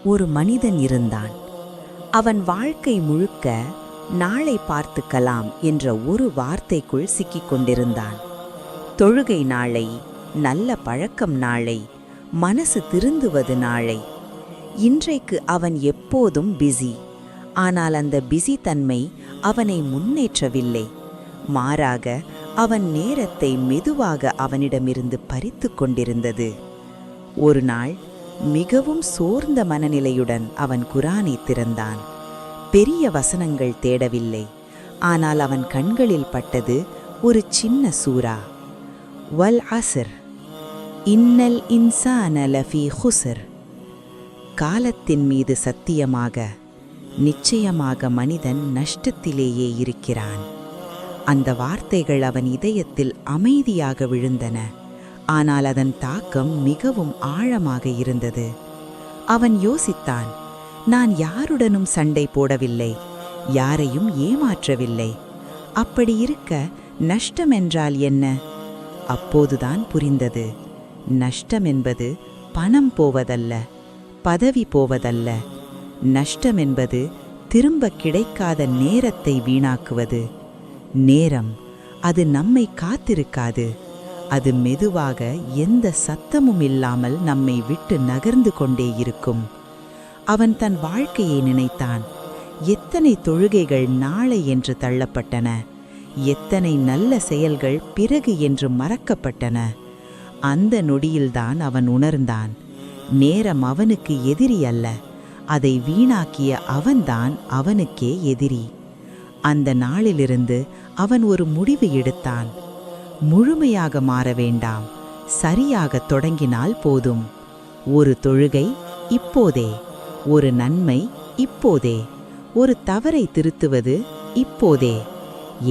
ஒரு மனிதன் இருந்தான். அவன் வாழ்க்கை முழுக்க நாளை பார்த்துக்கலாம் என்ற ஒரு வார்த்தைக்குள் சிக்கிக் கொண்டிருந்தான். தொழுகை நாளை, நல்ல பழக்கம் நாளை, மனசு திருந்துவது நாளை. இன்றைக்கு அவன் எப்போதும் பிஸி. ஆனால் அந்த பிஸி தன்மை அவனை முன்னேற்றவில்லை. மாறாக அவன் நேரத்தை மெதுவாக அவனிடமிருந்து பறித்து கொண்டிருந்தது. ஒரு நாள் மிகவும் சோர்ந்த மனநிலையுடன் அவன் குரானை திறந்தான். பெரிய வசனங்கள் தேடவில்லை. ஆனால் அவன் கண்களில் பட்டது ஒரு சின்ன சூரா. வல் அஸ்ர் இன்னல் இன்சான லஃபீ குஸ்ர். காலத்தின் மீது சத்தியமாக, நிச்சயமாக மனிதன் நஷ்டத்திலேயே இருக்கிறான். அந்த வார்த்தைகள் அவன் இதயத்தில் அமைதியாக விழுந்தன. ஆனால் அதன் தாக்கம் மிகவும் ஆழமாக இருந்தது. அவன் யோசித்தான், நான் யாருடனும் சண்டை போடவில்லை, யாரையும் ஏமாற்றவில்லை. அப்படி இருக்க நஷ்டம் என்றால் என்ன? அப்போதுதான் புரிந்தது, நஷ்டம் என்பது பணம் போவதல்ல, பதவி போவதல்ல. நஷ்டம் என்பது திரும்ப கிடைக்காத நேரத்தை வீணாக்குவது. நேரம், அது நம்மை காத்திருக்காது. அது மெதுவாக எந்த சத்தமும் இல்லாமல் நம்மை விட்டு நகர்ந்து கொண்டே இருக்கும். அவன் தன் வாழ்க்கையை நினைத்தான். எத்தனை தொழுகைகள் நாளை என்று தள்ளப்பட்டன, எத்தனை நல்ல செயல்கள் பிறகு என்று மறக்கப்பட்டன. அந்த நொடியில்தான் அவன் உணர்ந்தான், நேரம் அவனுக்கு எதிரி அல்ல, அதை வீணாக்கிய அவன்தான் அவனுக்கே எதிரி. அந்த நாளிலிருந்து அவன் ஒரு முடிவு எடுத்தான். முழுமையாக மாற வேண்டாம், சரியாக தொடங்கினால் போதும். ஒரு தொழுகை இப்போதே, ஒரு நன்மை இப்போதே, ஒரு தவறை திருத்துவது இப்போதே.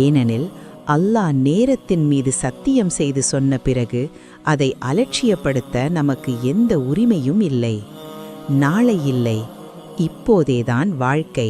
ஏனெனில் அல்லாஹ் நேரத்தின் மீது சத்தியம் செய்து சொன்ன பிறகு அதை அலட்சியப்படுத்த நமக்கு எந்த உரிமையும் இல்லை. நாளை இல்லை, இப்போதேதான் வாழ்க்கை.